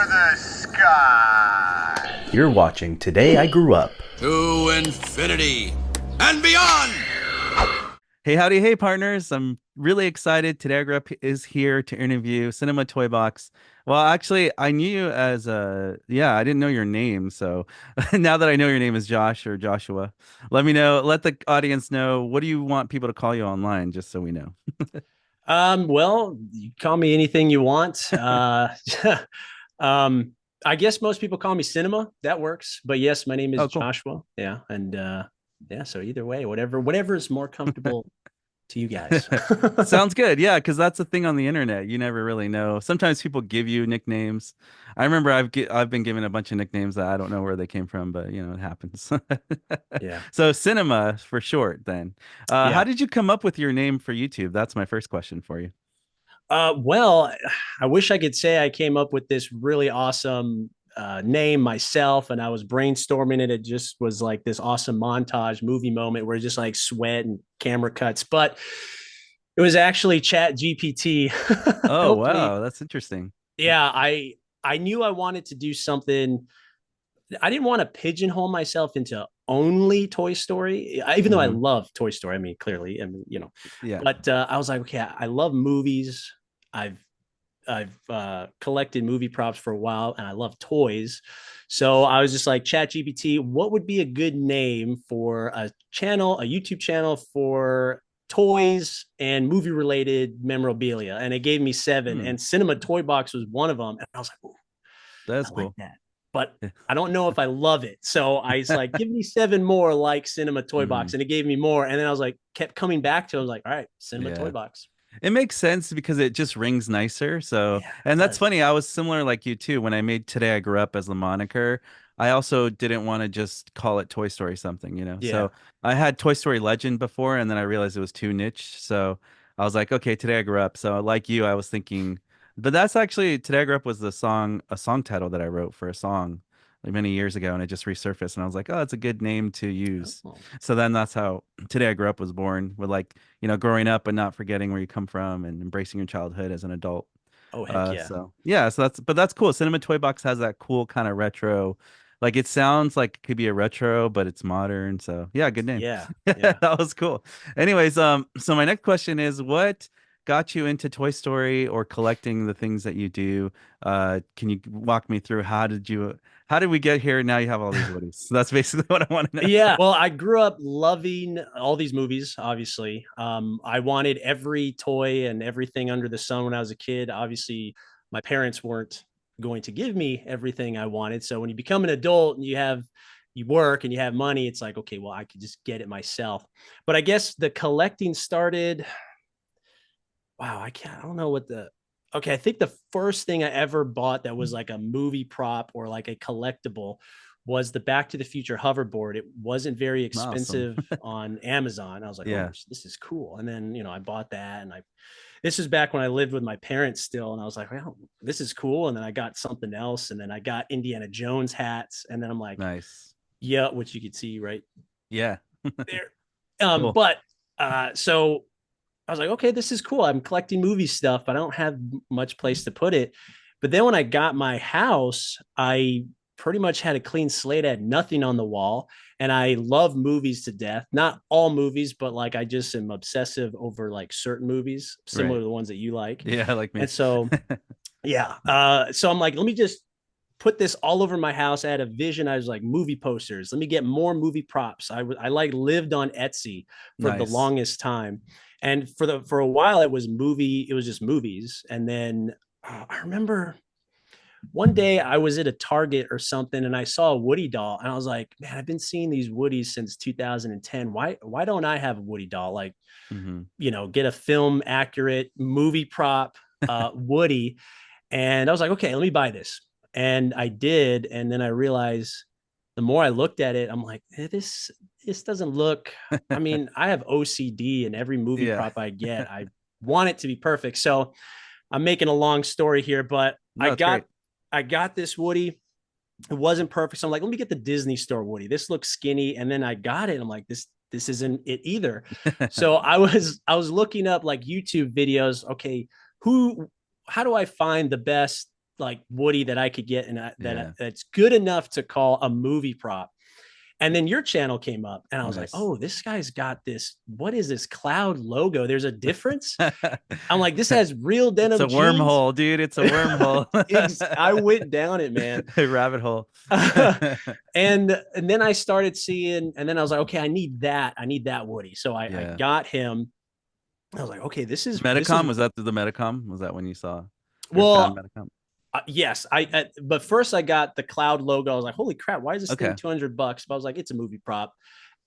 the sky. You're watching Today I Grew Up. To infinity and beyond. Hey, howdy, hey, partners. I'm really excited. Today I Grew Up is here to interview Cinema Toy Box. Well, actually, I knew you as I didn't know your name. So now that I know your name is Josh or Joshua, let me know, let the audience know, what do you want people to call you online, just so we know? Well, you call me anything you want. Um, I guess most people call me Cinema. That works. But yes, my name is Oh, cool. Joshua. Yeah, and yeah. So either way, whatever is more comfortable to you guys. Sounds good. Yeah, because that's the thing on the internet. You never really know. Sometimes people give you nicknames. I remember I've been given a bunch of nicknames that I don't know where they came from, but it happens. Yeah. So Cinema for short then. How Yeah. did you come up with your name for YouTube? That's my first question for you. Well, I wish I could say I came up with this really awesome name myself, and I was brainstorming it. It just was like this awesome montage movie moment where just like sweat and camera cuts, but it was actually Chat GPT. Oh, Helped me. wow, that's interesting. Yeah, I knew I wanted to do something. I didn't want to pigeonhole myself into only Toy Story, even though I Mhm. love Toy Story. I mean, clearly, Yeah. but I was like, okay, I love movies. I've I've collected movie props for a while, and I love toys. So I was just like, ChatGPT, what would be a good name for a channel, a YouTube channel for toys and movie related memorabilia? And it gave me seven, Hmm. and Cinema Toy Box was one of them. And I was like, ooh, That's I like cool. that, but I don't know if I love it. So I was like, give me seven more like Cinema Toy Box, Mhm. and it gave me more. And then I was like, kept coming back to it. I was like, all right, Cinema Toy Yeah. Box. It makes sense because it just rings nicer. So, Yeah, it and that's does. funny. I was similar like you too. When I made Today I Grew Up as the moniker, I also didn't want to just call it Toy Story something. Yeah. So I had Toy Story Legend before, and then I realized it was too niche. So I was like, okay, Today I Grew Up. So like you, I was thinking, but that's actually Today I Grew Up was a song title that I wrote for a song like many years ago, and it just resurfaced, and I was like, oh, it's a good name to use. Oh, So then that's how Today I Grew Up was born, with like growing up and not forgetting where you come from and embracing your childhood as an adult. oh heck yeah. So yeah, so that's cool. Cinema Toy Box has that cool kind of retro, like it sounds like it could be a retro, but it's modern. So yeah, good name. Yeah. Yeah. That was cool. Anyways, so my next question is, what got you into Toy Story or collecting the things that you do? Can you walk me through how did we get here? Now you have all these Woodies. So that's basically what I want to know. Yeah. Well, I grew up loving all these movies, obviously. I wanted every toy and everything under the sun when I was a kid. Obviously, my parents weren't going to give me everything I wanted. So when you become an adult and you work and you have money, it's like, okay, well, I could just get it myself. But I guess the collecting started. Wow, I don't know what the okay. I think the first thing I ever bought that was like a movie prop or like a collectible was the Back to the Future hoverboard. It wasn't very Awesome. expensive on Amazon. I was like, oh, Yeah. this is cool. And then, I bought that, and this is back when I lived with my parents still. And I was like, well, this is cool. And then I got something else. And then I got Indiana Jones hats. And then I'm like, Nice. yeah, which you could see right Yeah. there. Cool. But so I was like, okay, this is cool. I'm collecting movie stuff, but I don't have much place to put it. But then when I got my house, I pretty much had a clean slate. I had nothing on the wall. And I love movies to death. Not all movies, but like I just am obsessive over like certain movies, similar Right. to the ones that you like. Yeah, like me. And so, yeah. So I'm like, let me just put this all over my house. I had a vision. I was like, movie posters. Let me get more movie props. I like lived on Etsy for the Nice. longest time, and for a while it was movie. It was just movies, and then I remember one day I was at a Target or something, and I saw a Woody doll, and I was like, man, I've been seeing these Woodies since 2010. Why don't I have a Woody doll? Like, Hmm. get a film accurate movie prop Woody. And I was like, okay, let me buy this. And I did. And then I realized the more I looked at it, I'm like, this doesn't look. I mean, I have OCD, and every movie Yeah. prop I get, I want it to be perfect. So I'm making a long story here, but No, it's great. I got this Woody. It wasn't perfect. So I'm like, let me get the Disney Store Woody. This looks skinny. And then I got it. I'm like, this isn't it either. So I was looking up like YouTube videos. Okay, who how do I find the best like Woody that I could get, and Yeah. that's good enough to call a movie prop. And then your channel came up, and I was like, Nice. oh, this guy's got this. What is this cloud logo? There's a difference. I'm like, this has real denim It's a jeans. wormhole, dude. It's a wormhole. I went down it, man. Rabbit hole. and then I started seeing, and then I was like, okay, I need that Woody. So I got him. I was like, okay, this is Medicom. Was that the Medicom? Was that when you saw? Well, Medicom? Yes, but first I got the cloud logo. I was like, holy crap, why is this thing $200? But I was like, it's a movie prop.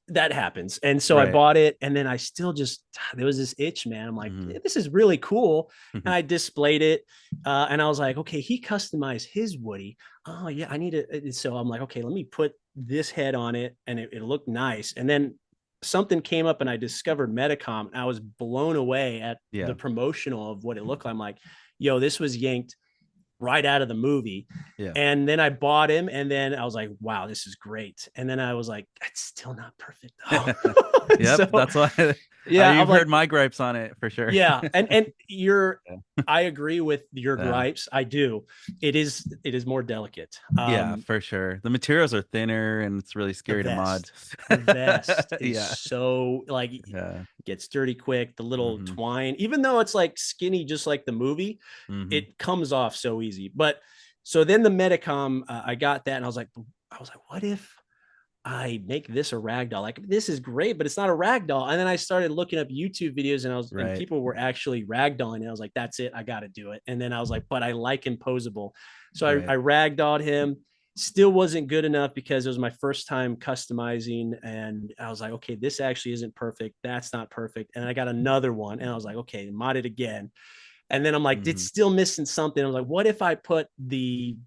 That happens. And so I bought it, and then I still there was this itch, man. I'm like, this is really cool. And I displayed it. And I was like, okay, he customized his Woody. Oh yeah, I need it. So I'm like, okay, let me put this head on it, and it looked nice. And then something came up, and I discovered Medicom, and I was blown away at the promotional of what it looked like. I'm like, yo, this was yanked right out of the movie. And then I bought him, and then I was like, wow, this is great. And then I was like, that's still not perfect though. So, that's why you've heard my gripes on it for sure. And I agree with your gripes. I do. It is more delicate. For sure. The materials are thinner, and it's really scary to mod. The vest is so like gets dirty quick. The little twine, even though it's like skinny, just like the movie, it comes off so easy. But so then the Medicom, I got that, and I was like, what if I make this a rag doll? Like, this is great, but it's not a rag doll. And then I started looking up YouTube videos, and and people were actually ragdolling, and I was like, that's it, I got to do it. And then I was like, but I like him posable. So I ragdolled him. Still wasn't good enough because it was my first time customizing, and I was like, okay, this actually isn't perfect. That's not perfect. And I got another one, and I was like, okay, mod it again. And then I'm like, it's still missing something. I was like, what if I put the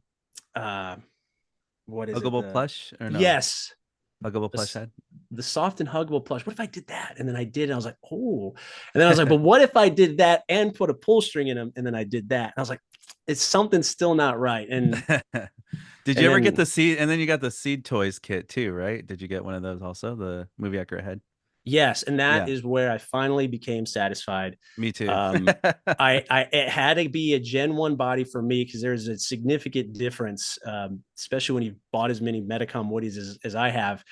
what is Huggable it? plush or no? Yes. Huggable plush head. The soft and huggable plush. What if I did that? And then I did, and I was like, oh. And then I was like, but what if I did that and put a pull string in them? And then I did that. And I was like, it's something still not right. And did you ever get the seed? And then you got the seed toys kit too, right? Did you get one of those also? The movie accurate head? Yes, and that is where I finally became satisfied. Me too. It had to be a Gen 1 body for me, because there's a significant difference, especially when you've bought as many Medicom Woodies as I have.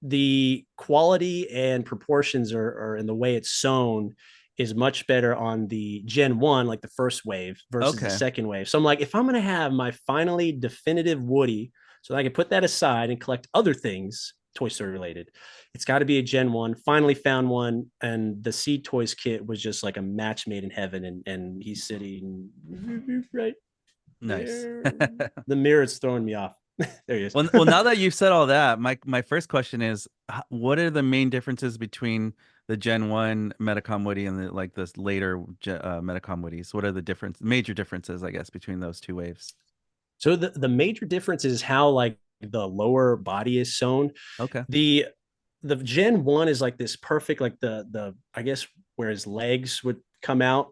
The quality and proportions are in the way it's sewn is much better on the Gen 1, like the first wave, versus the second wave. So I'm like, if I'm going to have my finally definitive Woody, so I can put that aside and collect other things Toy Story related, it's got to be a Gen 1. Finally found one, and the Seed Toys kit was just like a match made in heaven, and he's sitting right nice there. The mirror's throwing me off. There he is. Well, now that you've said all that, my first question is, what are the main differences between the Gen 1 Medicom Woody and this later Medicom Woodies? What are the major differences, I guess, between those two waves? So the major difference is how like the lower body is sewn. Okay. The Gen 1 is like this perfect, like the I guess where his legs would come out.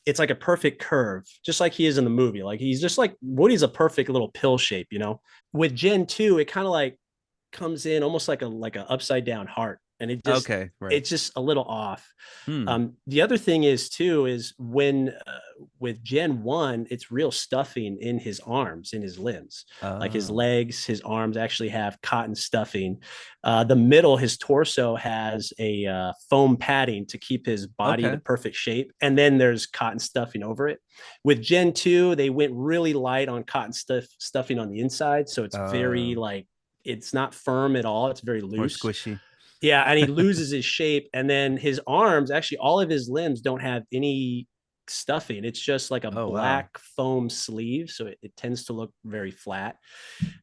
It's like a perfect curve, just like he is in the movie. Like, he's just like, Woody's a perfect little pill shape, you know. With Gen 2, it kind of like comes in almost like a upside down heart, and it just it's just a little off. The other thing is too is when with Gen 1, it's real stuffing in his arms, in his limbs, like his legs, his arms actually have cotton stuffing. The middle, his torso has a foam padding to keep his body in the perfect shape, and then there's cotton stuffing over it. With Gen 2, they went really light on cotton stuffing on the inside, so it's very like, it's not firm at all. It's very loose. More squishy. Yeah. And he loses his shape. And then his arms, actually, all of his limbs don't have any stuffing. It's just like a black foam sleeve. So it tends to look very flat.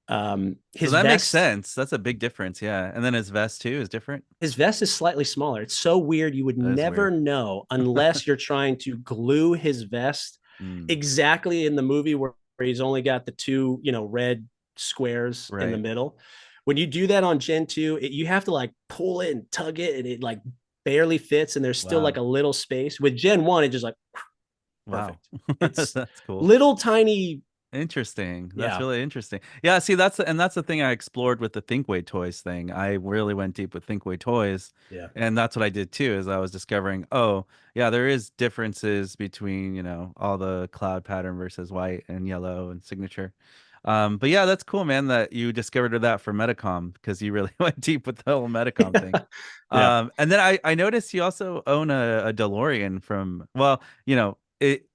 So that makes sense. That's a big difference. Yeah. And then his vest too is different. His vest is slightly smaller. It's so weird. You would never know unless you're trying to glue his vest exactly in the movie where he's only got the two, red squares in the middle. When you do that on Gen 2, you have to like pull it and tug it, and it like barely fits, and there's still like a little space. With Gen 1, it just like perfect. It's that's cool. Little tiny Interesting. That's Yeah. really interesting. Yeah, see, that's the thing I explored with the Thinkway toys thing. I really went deep with Thinkway toys, Yeah. and that's what I did too, is I was discovering, oh, yeah, there is differences between, all the cloud pattern versus white and yellow and signature. But yeah, that's cool, man, that you discovered that for Metacom because you really went deep with the whole Metacom thing. Yeah. And then I noticed you also own a DeLorean from, well,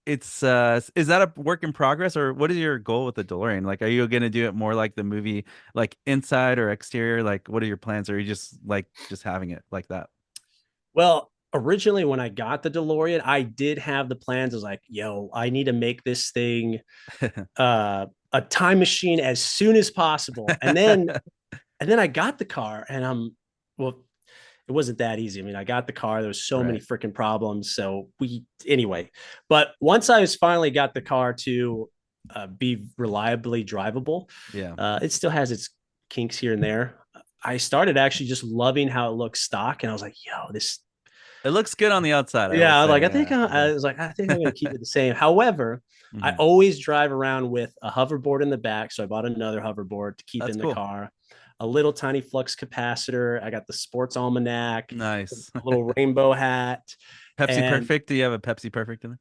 it's is that a work in progress, or what is your goal with the DeLorean? Like, are you gonna do it more like the movie, like inside or exterior? Like, what are your plans? Or are you just having it like that? Well, originally when I got the DeLorean, I did have the plans. I was like, yo, I need to make this thing a time machine as soon as possible. And then I got the car and well, it wasn't that easy. I mean, I got the car. There was so many Right. freaking problems. So anyway, but once I was finally got the car to be reliably drivable, Yeah. it still has its kinks here and there. I started actually just loving how it looks stock, and I was like, "Yo, this." It looks good on the outside, I will Yeah, like say. I think Yeah, it I does. was like, I think I'm going to keep it the same. However, I Mhm. always drive around with a hoverboard in the back, so I bought another hoverboard to keep That's in the cool. car. A little tiny flux capacitor. I got the sports almanac, a Nice. little rainbow hat, Pepsi and Perfect. Do you have a Pepsi Perfect in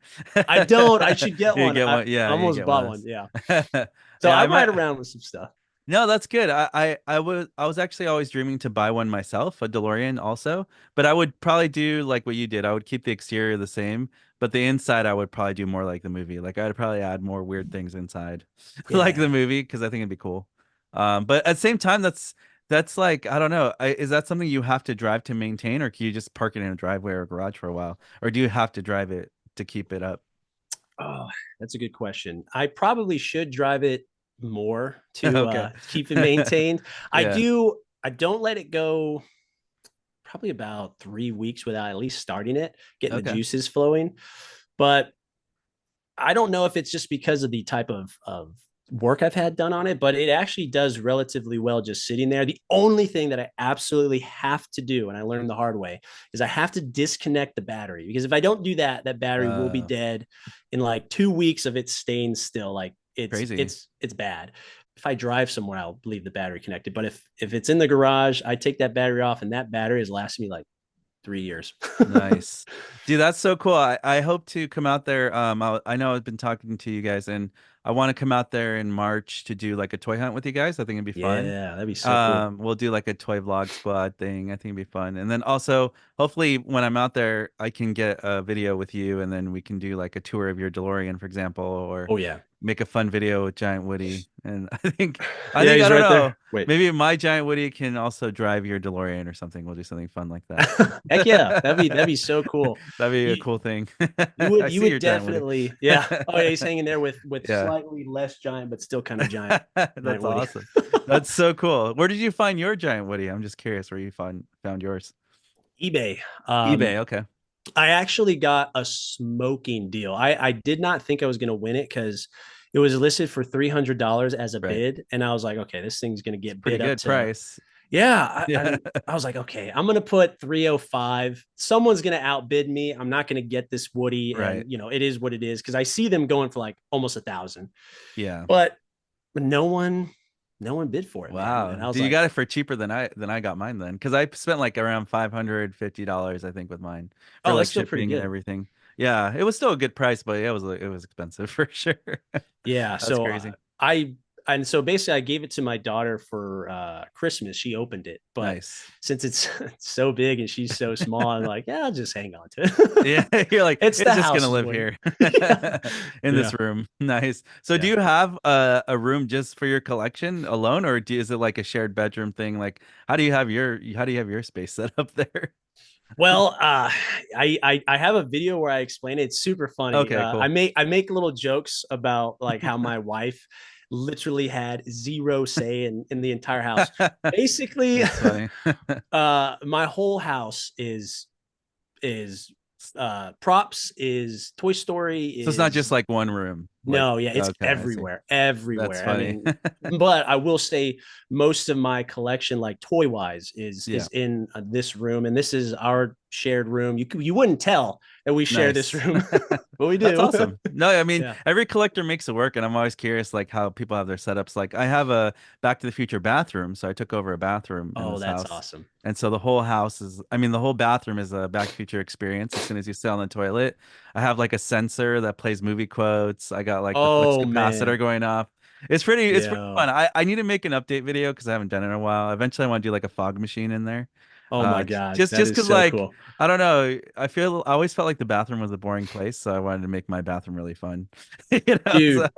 I don't. I should get You one. get I one. Yeah, you almost get one bought of one. Yeah. those. So Yeah, I I ride might. around with some stuff. No, that's good. I was actually always dreaming to buy one myself, a DeLorean also, but I would probably do like what you did. I would keep the exterior the same, but the inside I would probably do more like the movie. Like I'd probably add more weird things inside, like Yeah. the movie, because I think it'd be cool. But at the same time, that's like I don't know. Is that something you have to drive to maintain, or can you just park it in a driveway or garage for a while, or do you have to drive it to keep it up? Oh, that's a good question. I probably should drive it more to Okay. keep it maintained. I Yeah. do. I don't let it go probably about 3 weeks without at least starting it, getting the Okay. juices flowing. But I don't know if it's just because of the type of work I've had done on it, but it actually does relatively well just sitting there. The only thing that I absolutely have to do, and I learned the hard way, is I have to disconnect the battery, because if I don't do that, that battery will be Uh, dead in like 2 weeks of it staying still. Like it's Crazy. it's it's bad. If I drive somewhere, I'll leave the battery connected. But if it's in the garage, I take that battery off, and that battery has lasted me like 3 years. Nice. Dude, that's so cool. I hope to come out there. I know I've been talking to you guys and I want to come out there in March to do like a toy hunt with you guys. I think it'd be fun. Yeah, that'd be so cool. We'll do like a toy vlog squad thing. I think it'd be fun. And then also, hopefully, when I'm out there, I can get a video with you, and then we can do like a tour of your DeLorean, for example, or Oh yeah. make a fun video with Giant Woody. And Yeah, I he's don't right know. there. Wait. Maybe my Giant Woody can also drive your DeLorean or something. We'll do something fun like that. Heck yeah, that'd be so cool. That'd be a You cool thing. you I would you see would your Giant Woody. definitely, yeah. Oh yeah, he's hanging there with Yeah. slightly less giant but still kind of giant That's Woody. awesome. That's so cool. Where did you find your Giant Woody? I'm just curious where you found yours. eBay. eBay. Okay. I actually got a smoking deal. I did not think I was going to win it because it was listed for $300 as a Right. bid, and I was like, okay, this thing's going to get Pretty bid up good to. price. Yeah, Yeah. and I was like, okay, I'm gonna put 305. Someone's gonna outbid me. I'm not gonna get this Woody, and Right. it is what it is, because I see them going for like almost 1,000, Yeah. but no one bid for it, man. Wow. And I was Dude, you like, got it for cheaper than I got mine then. Because I spent like around $550, I think, with mine for oh, that's like still pretty shipping and good. everything. Yeah, it was still a good price, but it was expensive for sure. Yeah. That's So crazy. I and so basically I gave it to my daughter for Christmas. She opened it, but Nice. since it's so big and she's so small, I'm like, yeah, I'll just hang on to Yeah, it. you're like, It's it's the just gonna house's live Woody. here Yeah. in Yeah. this room. Nice. So do Yeah. you have a room just for your collection alone, or is it like a shared bedroom thing? Like, how do you have your space set up there? Well, I have a video where I explain it. It's super funny. Okay, I cool. make little jokes about like how my wife literally had zero say in the entire house. Basically, That's funny. my whole house is props, is Toy Story, So it's not is just like one room. Like, No, yeah, it's okay, I see. everywhere, That's everywhere. I funny. mean, but I will say most of my collection, like toy wise, is Yeah. in this room, and this is our shared room. You wouldn't tell that we share this Nice. room, but we That's do. awesome. No, I mean, Yeah. every collector makes it work, and I'm always curious like how people have their setups. Like I have a Back to the Future bathroom, so I took over a bathroom in Oh, this that's house. awesome. And so the whole house is, I mean, the whole bathroom is a Back to the Future experience as soon as you sit on the toilet. I have like a sensor that plays movie quotes. I got like the flux Oh capacitor man, going off. It's pretty yeah. fun. I need to make an update video because I haven't done it in a while. Eventually I want to do like a fog machine in there. Oh my God, that Just is because so like cool, I don't know. I always felt like the bathroom was a boring place, so I wanted to make my bathroom really fun. You know, so dude.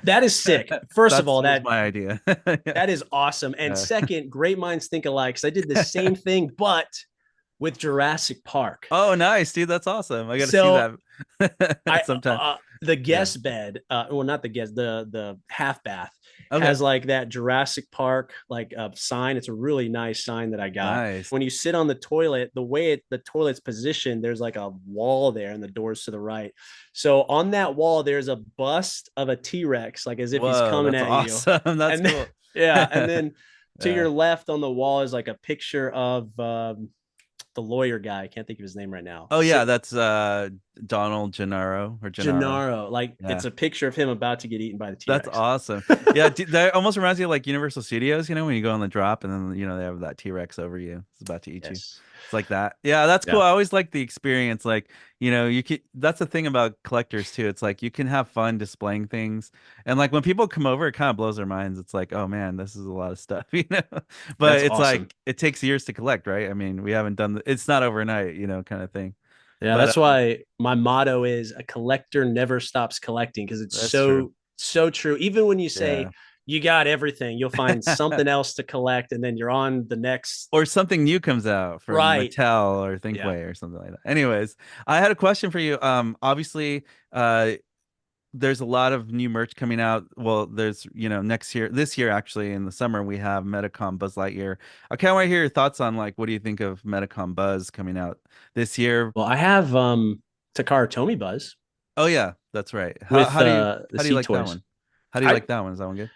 That is sick. First of that all, was that my idea. Yeah. that is awesome. And Uh, second, great minds think alike. Because I did the same thing, but with Jurassic Park. oh, nice, dude. That's awesome. I got to see So that I sometime. the Yeah. guest bed, well, not the guest, the half bath Okay. has like that Jurassic Park like sign. It's a really nice sign that I got. Nice. When you sit on the toilet, the way the toilet's positioned, there's like a wall there, and the doors to the right. So on that wall, there's a bust of a T-Rex, like as if he's Whoa, coming that's at you. awesome. That's And then, cool. yeah, and then to Yeah. your left on the wall is like a picture of the lawyer guy. I can't think of his name right now. Oh yeah, that's Donald Gennaro or Gennaro. Gennaro, like Yeah. it's a picture of him about to get eaten by the That's T-Rex. awesome. Yeah, that almost reminds me of like Universal Studios, you know, when you go on the drop and then they have that T-Rex over you. It's about to eat you. Yes. It's like that. Yeah, that's cool. Yeah. I always like the experience. Like, you can that's the thing about collectors too. It's like you can have fun displaying things. And like when people come over, it kind of blows their minds. It's like, oh man, this is a lot of stuff, you know? But That's it's awesome. like it takes years to collect, right? I mean, we haven't done it's not overnight, kind of thing. Yeah, But that's why my motto is a collector never stops collecting because it's that's true. so true. Even when you Yeah. say you got everything, you'll find something else to collect and then you're on the next. Or something new comes out from Right. Mattel or Yeah. Thinkway or something like that. Anyways, I had a question for you. Obviously, there's a lot of new merch coming out. Well, there's, this year actually in the summer we have Metacom Buzz Lightyear. I kind of want to hear your thoughts on like what do you think of Metacom Buzz coming out this year? Well, I have Takara Tomy Buzz Oh yeah, that's right. How with how do you the how do you Seat like that toys. one? How do you I like that one? Is that one good?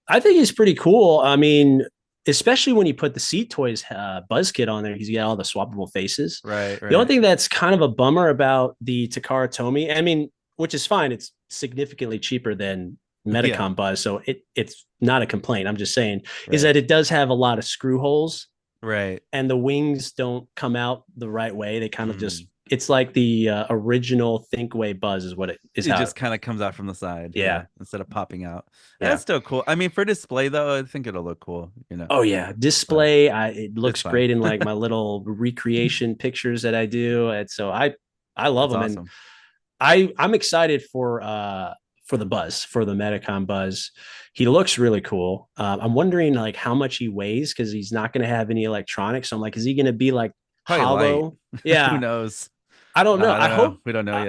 I think he's pretty cool. I mean, especially when you put the Seat Toys Buzz kit on there, he's got all the swappable faces. Right, The only right. thing that's kind of a bummer about the Takara Tomy, I mean, which is fine, it's significantly cheaper than Yeah, Metacom Buzz, so it's not a complaint. I'm just saying is right. that it does have a lot of screw holes, Right. and the wings don't come out the right way. They kind of just Mm. it's like the original Thinkway Buzz is what it is. It How just kind of comes out from the side, yeah, yeah, instead of popping out. yeah. That's still cool. I mean, for display though, I think it'll look cool. Oh yeah, But display. It it's looks fine. great in like my little recreation pictures that I do, and so I love That's them, and awesome. I'm excited for the Buzz for the Metacom Buzz. He looks really cool. I'm wondering like how much he weighs because he's not going to have any electronics. So I'm like, is he going to be like Probably light. hollow? Who Yeah, knows? I don't know. I don't know. We don't know I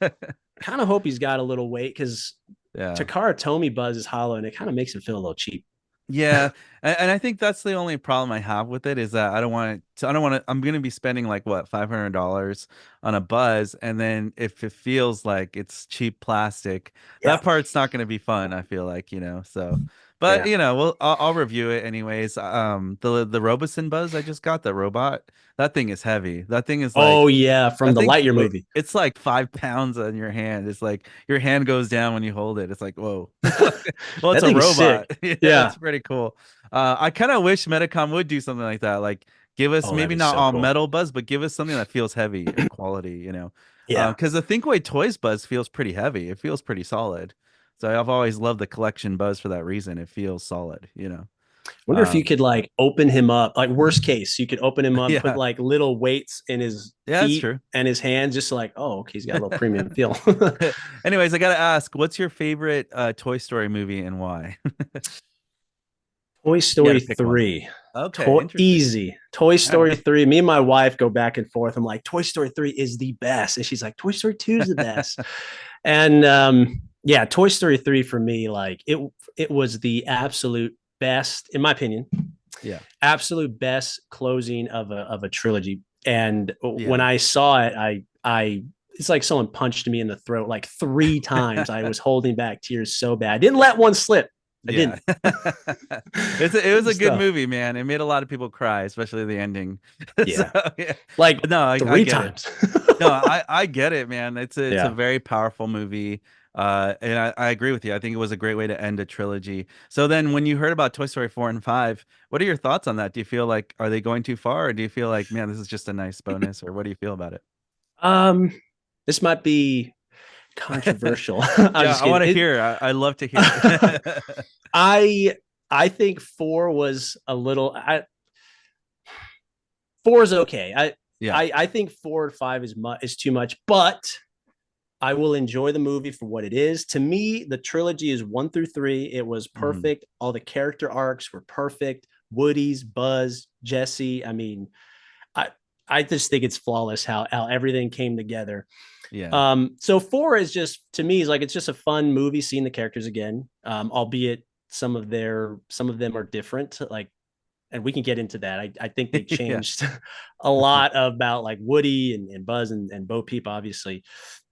yet. kind of hope he's got a little weight because Yeah. Takara Tomy Buzz is hollow, and it kind of makes him feel a little cheap. Yeah, and I think that's the only problem I have with it is that I don't want it to, I don't want to, I'm gonna be spending like what $500 on a Buzz, and then if it feels like it's cheap plastic, Yeah, that part's not gonna be fun. I feel like. So, but yeah. I'll review it anyways. The Roboson Buzz I just got, the robot, that thing is heavy. That thing is Oh like yeah, from that the thing's Lightyear movie. it's like 5 pounds on your hand. It's like your hand goes down when you hold it. It's like whoa. Well, it's That a thing is robot. sick. Yeah, Yeah. it's pretty cool. I kind of wish Metacom would do something like that. Like give us Oh, that'd maybe be not so all cool. metal Buzz, but give us something that feels heavy and quality. Yeah. Because the Thinkway Toys Buzz feels pretty heavy. It feels pretty solid. So I've always loved the collection Buzz for that reason. It feels solid. Wonder if you Um, could like open him up, like worst case, you could open him up, put yeah, like little weights in his yeah, that's feet true. and his hands, just like, oh, okay, he's got a little premium feel. Anyways, I gotta ask, what's your favorite Toy Story movie and why? Toy You got Story to pick one. 3. Okay, interesting. Easy. Toy All right. Story 3. Me and my wife go back and forth. I'm like, Toy Story 3 is the best. And she's like, Toy Story 2 is the best. And yeah, Toy Story 3 for me, like it was the absolute best, in my opinion, Yeah, absolute best closing of a trilogy. And when yeah, I saw it, I it's like someone punched me in the throat like 3 times. I was holding back tears so bad. I didn't let one slip. I Yeah. didn't. It was a good Stuff. movie, man. It made a lot of people cry, especially the ending. Yeah. So yeah. Like But no, I three get it. times. No, I get it, man. It's a Yeah. very powerful movie. And I agree with you. I think it was a great way to end a trilogy. So then when you heard about Toy Story 4 and 5, what are your thoughts on that? Do you feel like are they going too far, or do you feel like, man, this is just a nice bonus, or what do you feel about it? Um, this might be controversial. I'm Yeah, just I want kidding. to hear. I love to hear it. I I think four was a little. Four is okay. Yeah. I think 4 or 5 is too much, but I will enjoy the movie for what it is. To me, the trilogy is 1 through 3. It was Mhm. perfect. All the character arcs were perfect. Woody's, Buzz, Jesse. I mean, I I just think it's flawless how everything came together. Yeah. So 4 is just to me is like it's just a fun movie seeing the characters again. Albeit some of them are different. Like, and we can get into that. I think they Yeah. changed a lot about like Woody and Buzz and Bo Peep, obviously.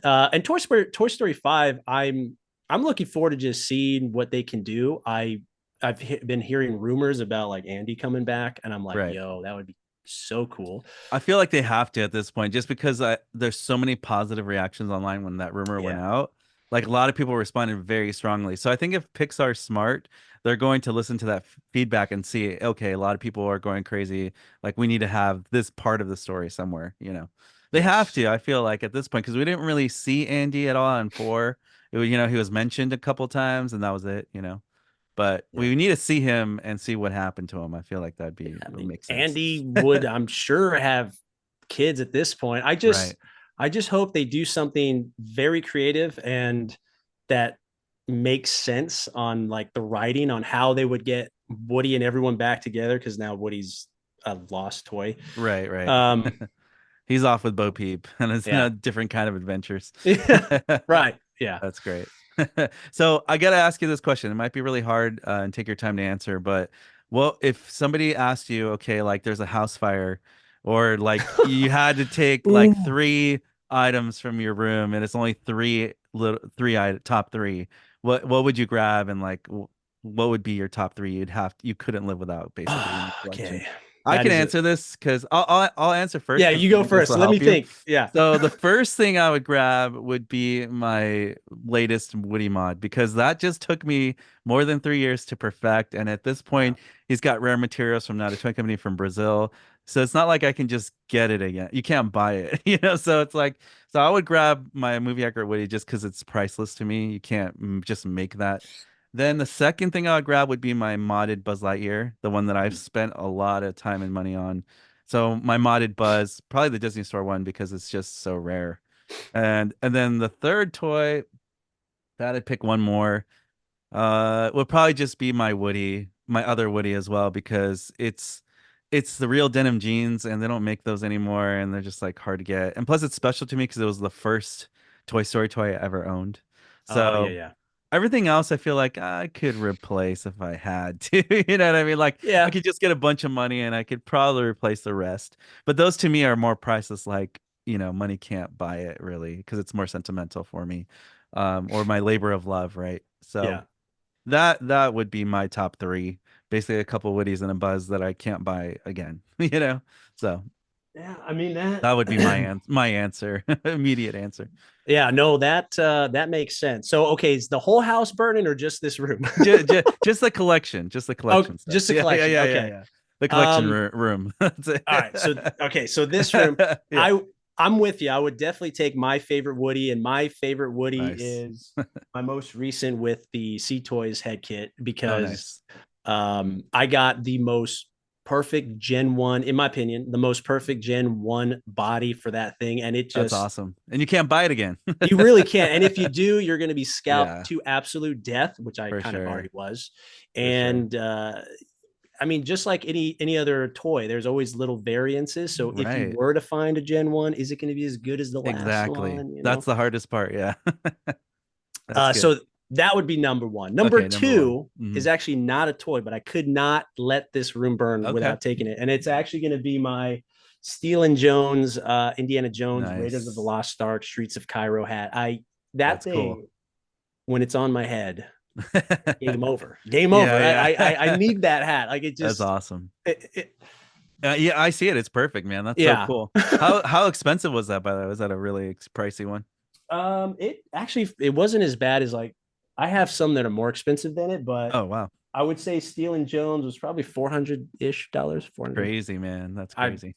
And Toy Story 5, I'm looking forward to just seeing what they can do. I've been hearing rumors about like Andy coming back, and I'm like, Right. yo, that would be so cool. I feel like they have to at this point, just because there's so many positive reactions online when that rumor went Yeah. out. Like a lot of people responded very strongly. So I think if Pixar's smart, they're going to listen to that feedback and see, okay, a lot of people are going crazy. Like we need to have this part of the story somewhere. They have Yes. to, I feel like at this point, because we didn't really see Andy at all in 4. He was mentioned a couple times and that was it. But Yeah. we need to see him and see what happened to him. I feel like I would mean, make sense. Andy would, I'm sure, have kids at this point. Right. I just hope they do something very creative and that makes sense on like the writing on how they would get Woody and everyone back together because now Woody's a lost toy. Right, right. Um, He's off with Bo Peep and it's a yeah, different kind of adventures. yeah, right, yeah. That's great. So I got to ask you this question. It might be really hard and take your time to answer, but well, if somebody asked you, okay, like there's a house fire, or like you had to take like Ooh. 3 items from your room and it's only top three, what would you grab, and like what would be your top three you couldn't live without basically in your collection? Okay, I that can is it. answer this because I'll answer first Yeah, because you go maybe this first. will Let me help you. think. Yeah. So the first thing I would grab would be my latest Woody mod, because that just took me more than 3 years to perfect. And at this Yeah. point, he's got rare materials from not a toy company from Brazil. So it's not like I can just get it again. You can't buy it. So it's like, so I would grab my movie accurate Woody just because it's priceless to me. You can't just make that. Then the second thing I would grab would be my modded Buzz Lightyear, the one that I've spent a lot of time and money on. So my modded Buzz, probably the Disney Store one because it's just so rare. And then the third toy, that I'd pick one more, would probably just be my Woody, my other Woody as well, because it's the real denim jeans and they don't make those anymore and they're just like hard to get. And plus it's special to me because it was the first Toy Story toy I ever owned. Oh yeah, So yeah, everything else I feel like I could replace if I had to. You know what I mean? Like I yeah. could just get a bunch of money and I could probably replace the rest. But those to me are more priceless, like, money can't buy it really because it's more sentimental for me. Or my labor of love, right? So Yeah. that would be my top three. Basically a couple Woodies and a Buzz that I can't buy again. So Yeah, I mean that. that would be my answer. Immediate answer. Yeah, no, that makes sense. So, okay, is the whole house burning or just this room? Just the collection, just the Oh, collection stuff. just the Yeah, yeah, collection. yeah, yeah, Okay. yeah. The collection Um, room. That's it. all right. So, okay, so this room, Yeah. I I'm with you. I would definitely take my favorite Woody, and my favorite Woody Nice. is my most recent with the Sea Toys head kit Oh, because nice. I got the most perfect Gen 1, in my opinion, the most perfect Gen 1 body for that thing. And it That's just, awesome. And you can't buy it again. you really can't. And if you do, you're going to be scalped Yeah, to absolute death, which I for kind of sure. already was. For sure. And I mean, just like any other toy, there's always little variances. So if you Right. were to find a Gen 1, is it going to be as good as the last Exactly. one? You That's know? the hardest part. Yeah. That's good. So that would be number one. Number Okay, number one. two Hmm. is actually not a toy, but I could not let this room burn Okay. without taking it. And it's actually going to be my Stealing Jones, Indiana Jones, Raiders of the Nice. Lost Ark, Streets of Cairo hat. That That's cool. thing when it's on my head, game over. Game over. Yeah, I yeah. need that hat. Like it That's just awesome. it, Yeah, I see it. It's perfect, man. That's so yeah. cool. How expensive was that, by the way? Was that a really pricey one? It actually it wasn't as bad as like I have some that are more expensive than it, but Oh, wow. I would say Stealing Jones was probably $400-ish, 400. Crazy, man. That's I crazy.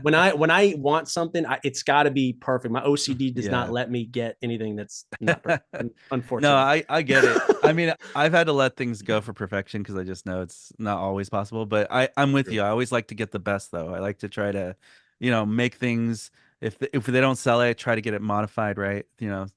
when I want something, it's got to be perfect. My OCD does not Yeah. let me get anything that's not perfect, No, unfortunately. I get it. I mean, I've had to let things go for perfection because I just know it's not always possible. But I'm with True. you. I always like to get the best though. I like to try to, make things if they don't sell it, try to get it modified, right?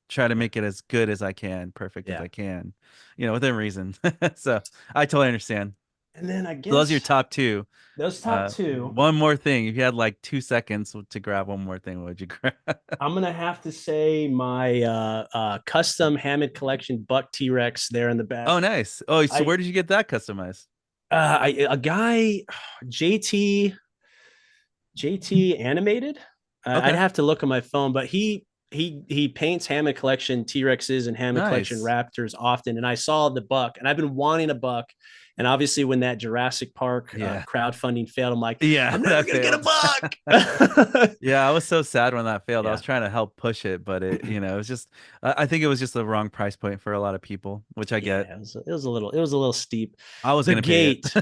Try to Yeah. make it as good as I can, perfect as Yeah. I can, within reason. So I totally understand. And then I So those are your guess top two. those top two, One more thing. If you had like 2 seconds to grab one more thing, what would you grab? I'm gonna have to say my custom Hammond collection Buck T Rex there in the back. Oh, nice. Oh, so I where did you get that customized? a guy JT JT animated. I'd Okay. have to look on my phone, but he paints Hammond collection T Rexes and Hammond collection Nice. Raptors often. And I saw the buck, and I've been wanting a buck. And obviously, when that Jurassic Park Yeah. crowdfunding failed, I'm like, Yeah, I'm never that gonna get a failed. buck. Yeah, I was so sad when that failed. I was Yeah, trying to help push it, but it was just, I think it was just the wrong price point for a lot of people, which I get. yeah, it was a little steep. I was The gonna pay it. gate,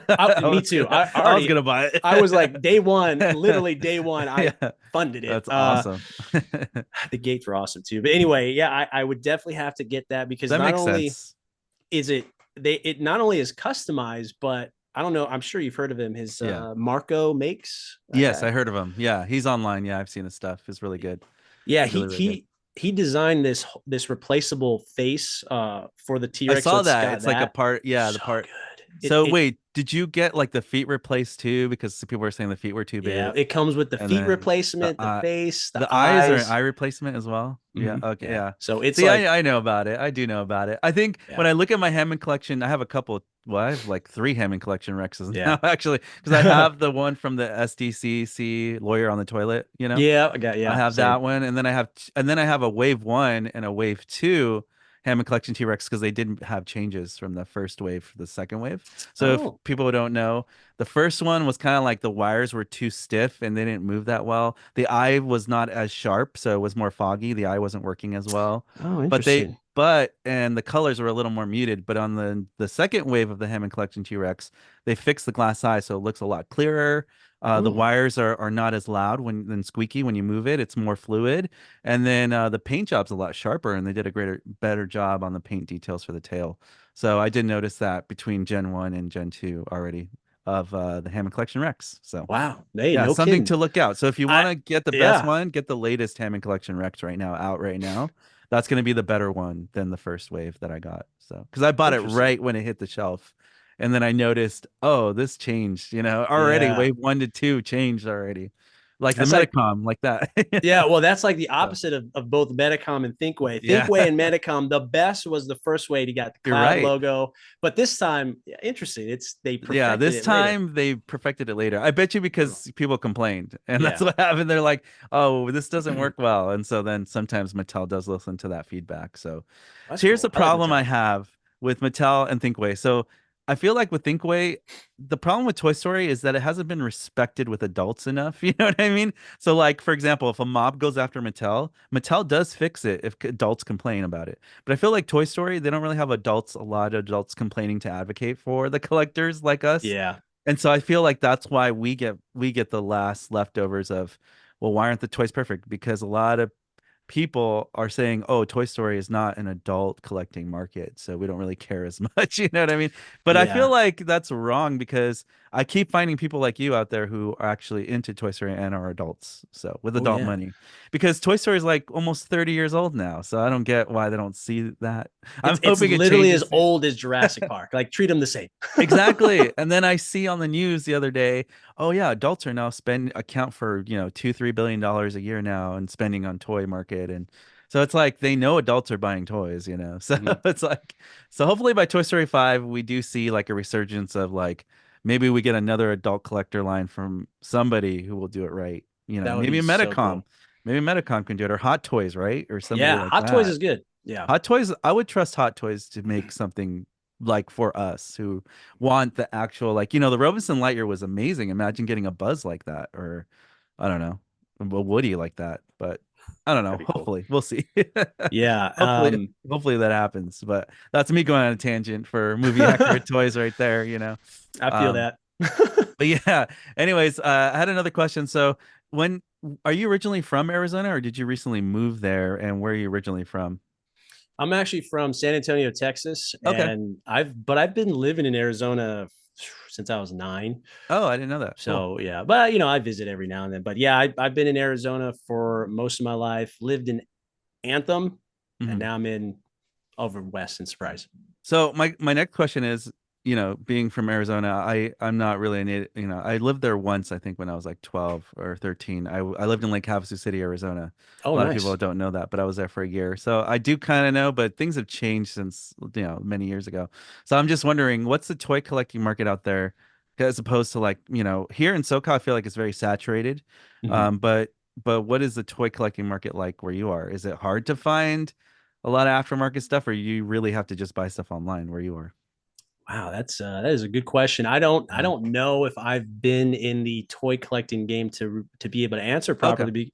me was too. gonna, I I was already, gonna buy I was like day one, it. literally day one. I Yeah, funded it. that's awesome. The gates were awesome too. But anyway, yeah, I would definitely have to get that because That not makes only sense. is it not only is customized, but I don't know. I'm sure you've heard of him. His Yeah. Marco makes that Yes, I guy. heard of him. Yeah, he's online. Yeah, I've seen his stuff. It's really good. Yeah, It's really, really good. he designed this replaceable face for the T I Rex. So saw it's that. got It's like a that. part. Yeah, the So part. good. It So it wait, did you get like the feet replaced too? Because people were saying the feet were too yeah. big, It comes with the and feet then the replacement, the face, the eyes are an eyes. eye replacement as well. Yeah. Okay. Yeah. Yeah. So it's See, like I know about it. I do know about it. I think when yeah I look at my Hammond collection, I have a couple. Well, I have like three Hammond collection Rexes yeah now, actually, because I have the one from the SDCC Lawyer on the Toilet. yeah. I got I yeah have that same. one, and then I have a wave one and a wave two Hammond Collection T-Rex because they didn't have changes from the first wave to the second wave. So if Oh people don't know, the first one was kind of like the wires were too stiff and they didn't move that well. The eye was not as sharp, so it was more foggy. The eye wasn't working as well. oh But they interesting. and the colors were a little more muted. But on the second wave of the Hammond Collection T-Rex, they fixed the glass eye so it looks a lot clearer. The Mm, wires are not as loud than squeaky when you move it. It's more fluid, and then the paint job's a lot sharper, and they did a better job on the paint details for the tail. So I did notice that between Gen 1 and Gen 2 already of the Hammond Collection Rex. So wow. Hey, yeah, no something kidding. to look out. So if you want I to get the best yeah. one, get the latest Hammond Collection Rex out right now. That's going to be the better one than the first wave that I got. So because I bought it Interesting. right when it hit the shelf. And then I noticed, oh, this changed, already Yeah. wave 1 to 2 changed already. Like the That's like Metacom, like that. yeah, well, that's like the So, opposite of both Metacom and Thinkway. yeah, Thinkway and Metacom, the best was the first way to get the you're cloud right. logo, but this time, yeah, interesting. They Yeah, perfected this it later. time they perfected it later. I bet you because people complained, and that's Yeah, what happened. They're like, "Oh, this doesn't work well," and so then sometimes Mattel does listen to that feedback. that's So here's the cool. I like problem I Mattel. have with Mattel and Thinkway. So I feel like with Thinkway, the problem with Toy Story is that it hasn't been respected with adults enough. You know what I mean? So like for example, if a mob goes after Mattel, Mattel does fix it if adults complain about it. But I feel like Toy Story, they don't really have a lot of adults complaining to advocate for the collectors like us. Yeah, And so I feel like that's why we get the last leftovers of, well, why aren't the toys perfect? Because a lot of people are saying, "Oh, Toy Story is not an adult collecting market, so we don't really care as much." You know what I mean? But I feel yeah. like that's wrong because I keep finding people like you out there who are actually into Toy Story and are adults, so with Oh adult yeah. money. Because Toy Story is like almost 30 years old now, so I don't get why they don't see that. I'm It's hoping it literally as changes. old as Jurassic Park. Like treat them the same. Exactly. And then I see on the news the other day, oh yeah, adults are now account for, $2-3 billion a year now and spending on toy market. And so it's like they know adults are buying toys. So Mhm. it's like so hopefully by Toy Story 5 we do see like a resurgence of like maybe we get another adult collector line from somebody who will do it right. You know, That would maybe be a so Metacom, cool. maybe Metacom can do it, or Hot Toys, right, or somebody Yeah, like Hot Toys that. is good. Yeah. Hot Toys, I would trust Hot Toys to make something like for us who want the actual, like, you know, the Robinson Lightyear was amazing. Imagine getting a Buzz like that, or I don't know, a Woody like that. But I don't know. That'd be cool. Hopefully, we'll see. Yeah. Hopefully that happens. But that's me going on a tangent for movie accurate toys right there, you know. I feel Um, that. but yeah, anyways, I had another question. So when are you originally from Arizona, or did you recently move there, and where are you originally from? I'm actually from San Antonio, Texas, Okay. and I've been living in Arizona since I was 9. Oh, I didn't know that. Cool. So yeah, but I visit every now and then. But yeah, I've been in Arizona for most of my life. Lived in Anthem, and Mhm. now I'm in over west in Surprise. So my next question is, you know, being from Arizona, I'm not really a native, you know, I lived there once, I think when I was like 12 or 13. I lived in Lake Havasu City, Arizona. A Oh, lot of people nice. don't know that, but I was there for a year. So I do kind of know, but things have changed since, you know, many years ago. So I'm just wondering, what's the toy collecting market out there as opposed to, like, you know, here in SoCal, I feel like it's very saturated. Mhm. But what is the toy collecting market like where you are? Is it hard to find a lot of aftermarket stuff, or you really have to just buy stuff online where you are? Wow, that is a good question. I Mhm. don't know if I've been in the toy collecting game to be able to answer Okay, properly.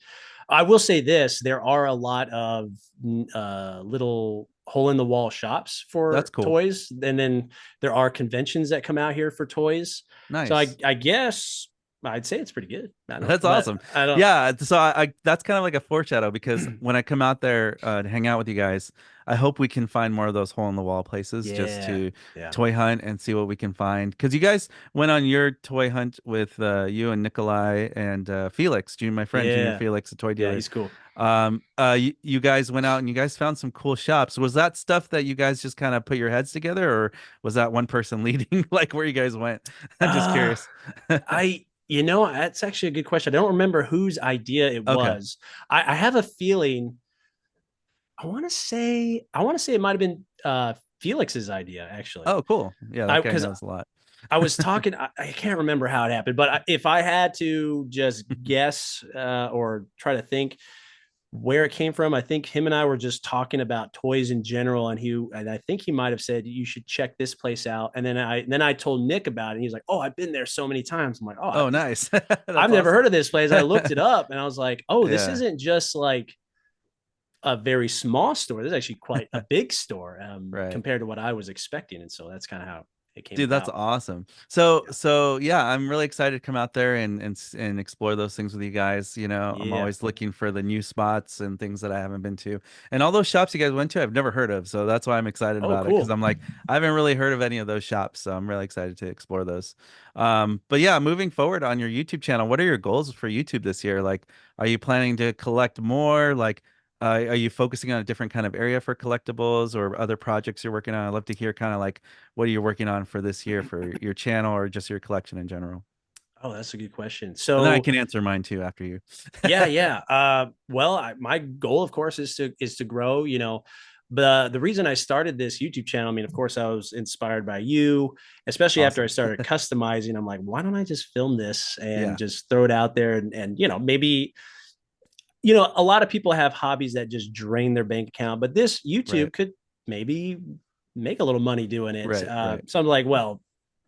I will say this: there are a lot of little hole in the wall shops that's for cool. toys, and then there are conventions that come out here for toys. So Nice. I guess I'd say it's pretty good. I don't, That's but awesome. I don't. Yeah, so I that's kind of like a foreshadow because when I come out there to hang out with you guys, I hope we can find more of those hole in the wall places just Yeah, to yeah, toy hunt and see what we can find. Because you guys went on your toy hunt with you and Nikolai and Felix, my friend Junior yeah, Felix, a toy yeah. dealer. He's cool. You guys went out and you guys found some cool shops. Was that stuff that you guys just kind of put your heads together, or was that one person leading like where you guys went? I'm just Uh, curious. that's actually a good question. I don't remember whose idea it Okay. was. I have a feeling. I want to say it might have been Felix's idea actually. Oh, cool. Yeah, that I guy because knows a lot. I was talking. I can't remember how it happened, but if I had to just guess or try to think where it came from, I think him and I were just talking about toys in general, and I think he might have said you should check this place out, and then I told Nick about it, and he's like, oh, I've been there so many times. I'm like, oh, Oh, nice. I've That's never awesome. heard of this place. I looked it up, and I was like, oh, this Yeah. isn't just like a very small store. This is actually quite a big store Right. compared to what I was expecting, and so that's kind of how it came Dude, that's about. awesome. So, Yeah, yeah, I'm really excited to come out there and explore those things with you guys. You know, I'm yeah. always looking for the new spots and things that I haven't been to. And all those shops you guys went to, I've never heard of. So that's why I'm excited Oh, about it because cool. I'm like, I haven't really heard of any of those shops. So I'm really excited to explore those. But yeah, moving forward on your YouTube channel, what are your goals for YouTube this year? Like, are you planning to collect more? Like, are you focusing on a different kind of area for collectibles or other projects you're working on? I'd love to hear kind of like what are you working on for this year for your channel or just your collection in general. Oh, that's a good question. And then I So can answer mine too after you. yeah, yeah. Well, my goal, of course, is to grow. But the reason I started this YouTube channel, I mean, of course, I was inspired by you, especially after I Awesome. started customizing. I'm like, why don't I just film this and Yeah. just throw it out there, and maybe a lot of people have hobbies that just drain their bank account, but this Right. YouTube could maybe make a little money doing it. Right. Right. So I'm like, well,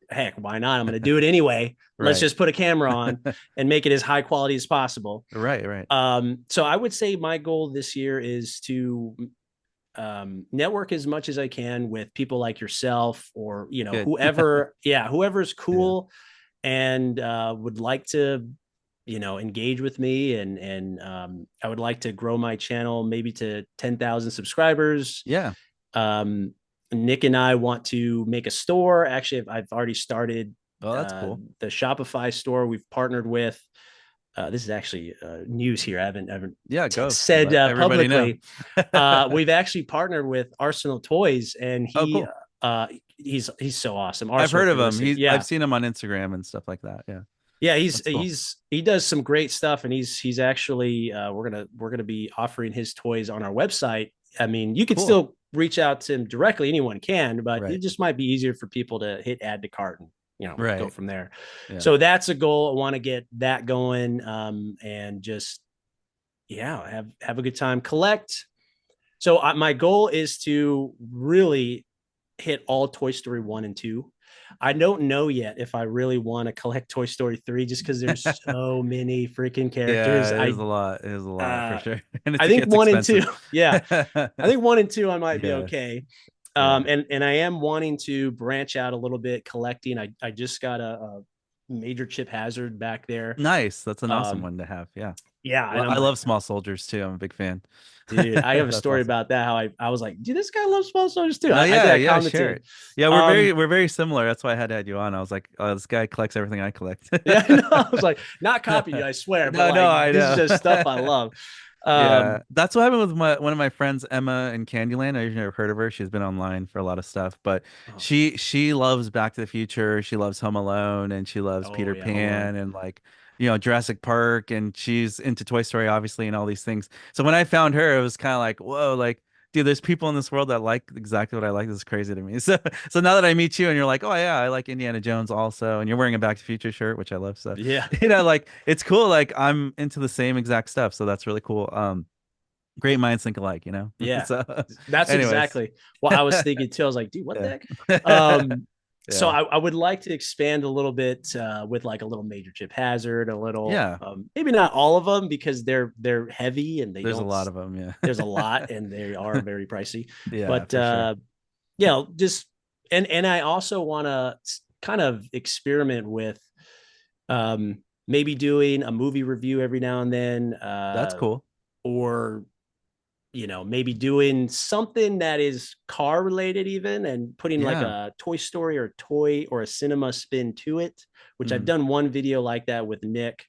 heck, why not? I'm going to do it anyway. Let's Right. just put a camera on and make it as high quality as possible. Right. Right. So I would say my goal this year is to network as much as I can with people like yourself or Good. whoever's Yeah. cool and would like to engage with me and I would like to grow my channel maybe to 10,000 subscribers. Yeah. um, Nick and I want to make a store. Actually, I've already started Oh, that's cool. the Shopify store we've partnered with. This is actually news here. I haven't Yeah. Go said let everybody know. publicly. We've actually partnered with Arsenal Toys, and Oh, cool. he's so awesome. I've Arsenal, heard if of you're him. listening, I've yeah, seen him on Instagram and stuff like that. Yeah. yeah, That's cool. he does some great stuff, and he's actually we're gonna be offering his toys on our website. I mean, you could Cool. still reach out to him directly. Anyone can, but it Right. just might be easier for people to hit add to cart and go Right. from there. Yeah. So that's a goal. I want to get that going, and just have a good time. Collect. So my goal is to really hit all Toy Story 1 and 2. I don't know yet if I really want to collect Toy Story 3 just because there's so many freaking characters. Yeah, it is a lot. It is a lot for Uh, sure. And I it think gets 1 and 2, expensive. yeah. I think 1 and 2 I might be Yeah. okay. Yeah. And I am wanting to branch out a little bit collecting. I just got a major Chip Hazard back there. Nice. That's an awesome Um, one to have. Yeah. yeah, and I I'm like, love Small Soldiers too. I'm a big fan. dude, I have a That's story awesome. about that. How I was like, dude, this guy loves Small Soldiers too. No, I think yeah, I yeah, share commented. it. Yeah, Um, we're very similar. That's why I had to add you on. I was like, oh, this guy collects everything I collect. yeah, no, I was like, not copying you, I swear, but No, no, like I this is know. just stuff I love. Yeah, Um, that's what happened with one of my friends, Emma in Candyland. I've never heard of her. She's been online for a lot of stuff, but oh, she loves Back to the Future. She loves Home Alone, and she loves oh Peter yeah, Home Alone. Pan, and like Jurassic Park, and she's into Toy Story, obviously, and all these things. So when I found her, it was kind of like, whoa, like. Dude, there's people in this world that like exactly what I like. This is crazy to me. So now that I meet you and you're like, oh yeah, I like Indiana Jones also, and you're wearing a Back to the Future shirt, which I love. So Yeah, like it's cool. Like I'm into the same exact stuff, so that's really cool. Great minds think alike. yeah, So, that's anyways, exactly what I was thinking too. I was like, dude, what the yeah, heck? Um, so yeah, I would like to expand a little bit with like a little Major Chip Hazard, a little yeah. maybe not all of them because they're heavy and they There's a don't. lot of them. There's a Yeah, lot and they are very pricey, yeah, but for sure. just and I also want to kind of experiment with maybe doing a movie review every now and then, That's cool. or maybe doing something that is car related even and putting like Yeah. a Toy Story or toy or a cinema spin to it, which I've Hmm. done one video like that with Nick,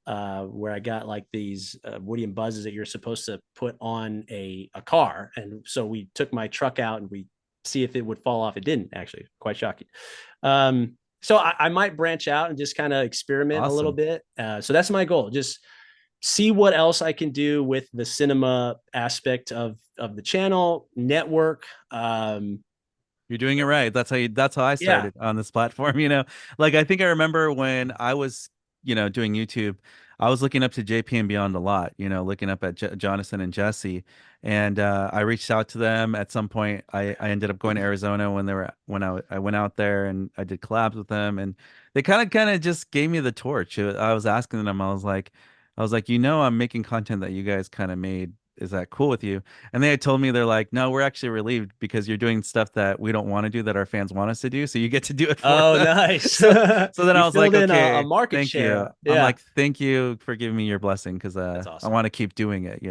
where I got like these Woody and Buzzes that you're supposed to put on a car. And so we took my truck out and we see if it would fall off. It didn't, actually. Quite shocking. So I might branch out and just kind of experiment a little Awesome. bit. So that's my goal. Just see what else I can do with the cinema aspect of the channel network. You're doing it right. That's how I Yeah. started on this platform. Like I think I remember when I was, doing YouTube, I was looking up to JP and Beyond a lot, looking up at Jonathan and Jesse. And I reached out to them at some point. I ended up going to Arizona when I went out there and I did collabs with them, and they kind of just gave me the torch. I was asking them, I was like, I'm making content that you guys kind of made. Is that cool with you? And they had told me, they're like, no, we're actually relieved because you're doing stuff that we don't want to do that our fans want us to do. So you get to do it for Oh, them. nice. So then You I was like, filled in a okay, market thank you. share. I'm Yeah. like, thank you for giving me your blessing because That's I awesome. want to keep doing it.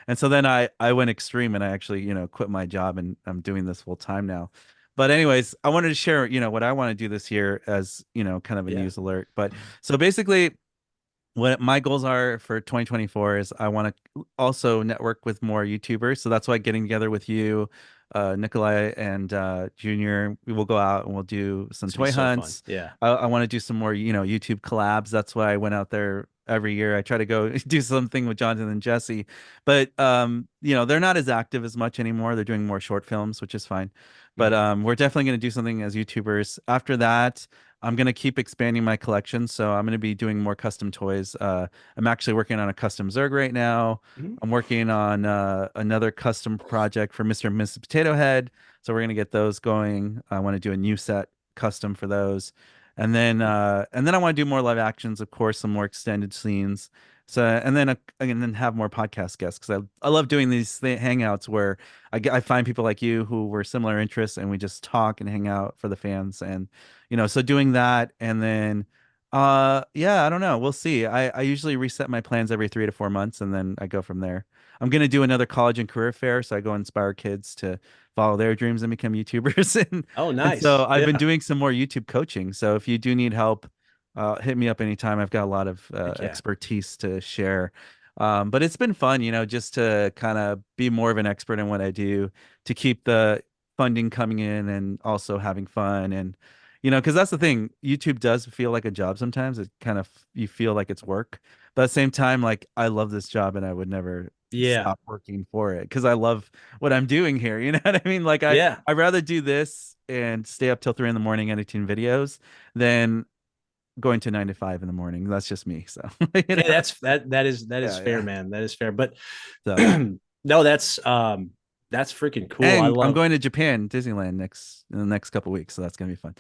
And so then I went extreme and I actually, quit my job and I'm doing this full time now. But anyways, I wanted to share, what I want to do this year as, kind of a Yeah. news alert. But so basically what my goals are for 2024 is I want to also network with more YouTubers. So that's why getting together with you, Nikolai and Junior, we will go out and we'll do some This would be toy so fun. hunts. Yeah. I want to do some more, YouTube collabs. That's why I went out there every year. I try to go do something with Jonathan and Jesse, but they're not as active as much anymore. They're doing more short films, which is fine. But Mhm. we're definitely going to do something as YouTubers. After that, I'm going to keep expanding my collection. So I'm going to be doing more custom toys. I'm actually working on a custom Zerg right now. Mhm. I'm working on another custom project for Mr. and Mrs. Potato Head. So we're going to get those going. I want to do a new set custom for those. And then I want to do more live actions, of course, some more extended scenes. So and then have more podcast guests because I love doing these hangouts where I find people like you who were similar interests and we just talk and hang out for the fans. And so doing that, and then yeah, I don't know, we'll see. I usually reset my plans every 3 to 4 months and then I go from there. I'm gonna do another college and career fair, so I go inspire kids to follow their dreams and become YouTubers. and Oh, and so nice. I've been Yeah. doing some more YouTube coaching. So if you do need help, hit me up anytime. I've got a lot of Heck yeah. expertise to share. But it's been fun, just to kind of be more of an expert in what I do, to keep the funding coming in and also having fun. And because that's the thing, YouTube does feel like a job sometimes. It kind of, you feel like it's work, but at the same time, like I love this job and I would never Yeah. stop working for it because I love what I'm doing here. You know what I mean? Like Yeah. I'd rather do this and stay up till 3 in the morning editing videos than going to 9 to 5 in the morning. That's just me. So you Hey, know, that is yeah, fair, yeah. man. That is fair. But So no, that's freaking cool. I and I'm love. going to Japan, Disneyland next in the next couple weeks, so that's gonna be fun.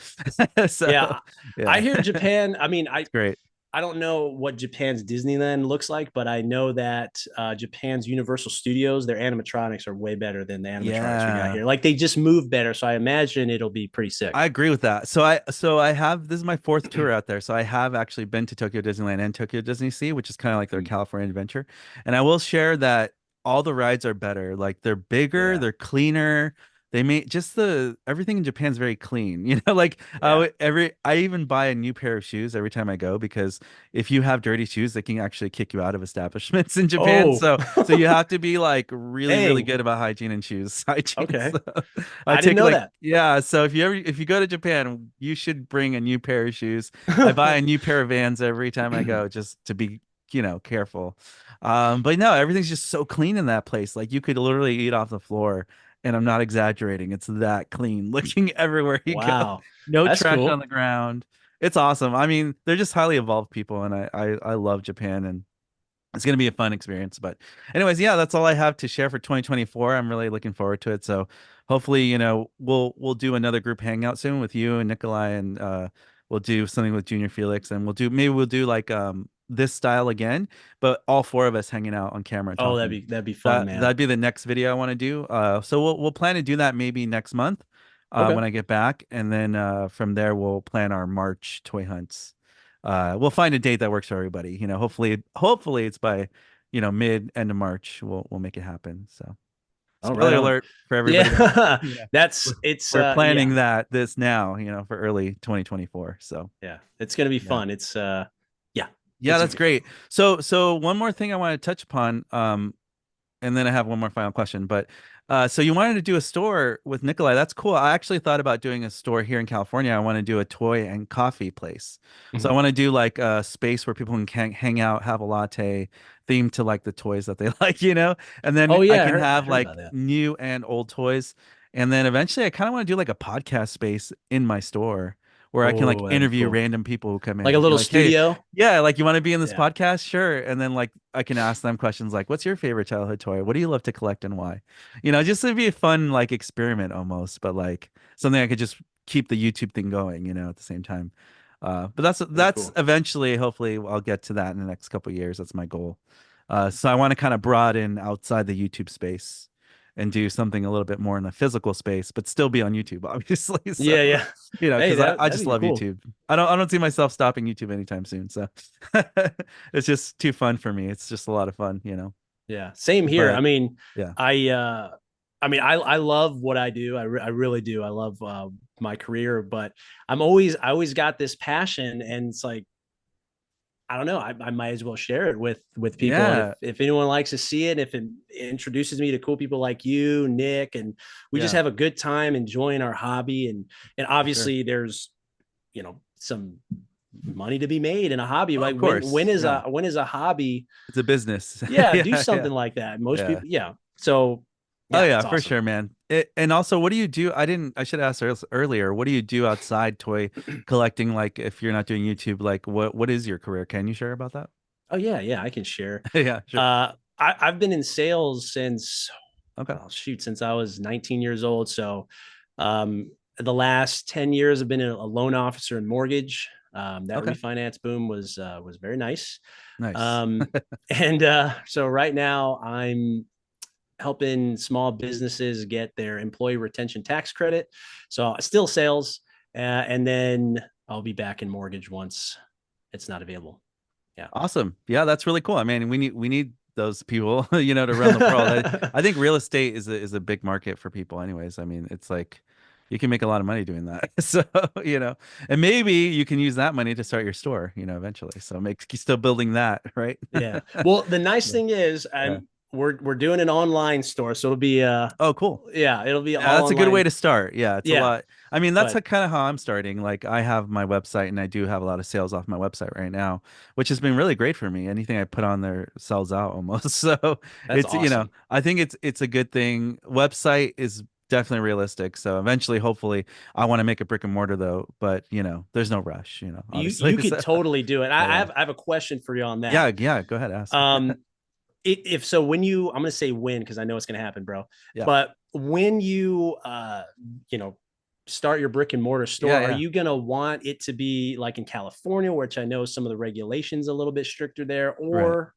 So Yeah, I yeah, hear Japan. I mean, it's great. I don't know what Japan's Disneyland looks like, but I know that Japan's Universal Studios, their animatronics are way better than the animatronics we got Yeah. here. Like they just move better, so I imagine it'll be pretty sick. I agree with that. So I have this is my fourth tour out there. So I have actually been to Tokyo Disneyland and Tokyo Disney Sea, which is kind of like their Mm. California adventure. And I will share that all the rides are better. Like they're bigger, Yeah, they're cleaner. They make just the everything in Japan's very clean. Like yeah. I even buy a new pair of shoes every time I go because if you have dirty shoes, they can actually kick you out of establishments in Japan. Oh, So you have to be like really, really dang. good about hygiene and shoes hygiene. Okay, So I I didn't take know like that. yeah, so if you go to Japan, you should bring a new pair of shoes. I buy a new pair of Vans every time I go just to be, careful. But no, everything's just so clean in that place. Like you could literally eat off the floor, and I'm not exaggerating. It's that clean looking everywhere you go. Wow, No that's trash on cool. the ground. It's awesome. I mean, they're just highly evolved people, and I love Japan, and it's going to be a fun experience. But anyways, yeah, that's all I have to share for 2024. I'm really looking forward to it. So hopefully, we'll do another group hangout soon with you and Nikolai, and we'll do something with Junior Felix, and we'll do like this style again, but all four of us hanging out on camera and Oh, talking. that'd be fun, man. That'd be the next video I want to do. So we'll plan to do that maybe next month, Okay. when I get back, and then from there we'll plan our March toy hunts. We'll find a date that works for everybody. Hopefully it's by, mid end of March. We'll make it happen. So Oh, right spoiler on. alert for everybody that Yeah, we're, that's it's we're yeah, planning this now, for early 2024. So yeah. It's gonna be yeah. fun. It's yeah, Yeah, it's that's great. So one more thing I want to touch upon, and then I have one more final question. But so you wanted to do a store with Nikolai. That's cool. I actually thought about doing a store here in California. I want to do a toy and coffee place. So I Mhm. want to do like a space where people can hang out, have a latte, themed to like the toys that they like. And then Oh I yeah, can I have heard like about that. new and old toys. And then eventually I kind of want to do like a podcast space in my store where I can like Oh, that'd be interview cool. random people who come Like a in. Be little like, hey, studio. yeah, like you want to be in this Yeah, podcast? Sure. And then like I can ask them questions like, what's your favorite childhood toy? What do you love to collect and why? Just to be a fun like experiment almost, but like something I could just keep the YouTube thing going, at the same time. But that's very that's cool. eventually, hopefully I'll get to that in the next couple of years. That's my goal. So I want to kind of broaden outside the YouTube space and do something a little bit more in the physical space, but still be on YouTube, obviously. So, Yeah, yeah. Hey, because I that'd just be love cool. YouTube. I don't see myself stopping YouTube anytime soon. So it's just too fun for me. It's just a lot of fun. Yeah, same here. I But mean, yeah, I love what I do. I really do. I love my career, but I always got this passion, and it's like I don't know. I might as well share it with people, and yeah, if anyone likes to see it, if it introduces me to cool people like you, Nick, and we just yeah, have a good time enjoying our hobby, and for sure. obviously there's some money to be made in a hobby. Oh, Like of when course. is Yeah. a hobby? It's a business. Yeah, do Yeah, yeah, something like that. Most yeah. people, yeah. So Oh yeah, yeah, it's for awesome. sure, man. And also, what do you do? I should ask earlier. What do you do outside toy collecting? Like, if you're not doing YouTube, like, what is your career? Can you share about that? Oh yeah, yeah, I can share. Yeah, sure. I've been in sales since, Okay. well, shoot, since I was 19 years old. So, um, the last 10 years, I've been a loan officer in mortgage. That Okay. refinance boom was very nice. Nice. Um, and so right now, I'm helping small businesses get their employee retention tax credit. So still sales, and then I'll be back in mortgage once it's not available. Yeah. Awesome. Yeah, that's really cool. I mean, we need those people, to run the world. I think real estate is a big market for people anyways. I mean, it's like you can make a lot of money doing that. So, and maybe you can use that money to start your store, eventually. So make still building that, right? Yeah. Well, the nice Yeah. thing is, Yeah. we're doing an online store, so it'll be Oh, cool. yeah, it'll be Yeah, all that's a good way online. to start. Yeah, it's a Yeah, lot. I mean, that's but kind of how I'm starting. Like, I have my website, and I do have a lot of sales off my website right now, which has been really great for me. Anything I put on there sells out almost. So that's it's, awesome. I think it's a good thing. Website is definitely realistic. So eventually, hopefully, I want to make a brick and mortar though. But there's no rush. Obviously. You could So, totally do it. but I have a question for you on that. yeah, yeah. Go ahead, ask. Um, if so, when you, I'm gonna say when because I know it's gonna happen, bro. Yeah, But when you you know start your brick and mortar store, yeah, are yeah. you gonna want it to be like in California, which I know some of the regulations a little bit stricter there, Right. or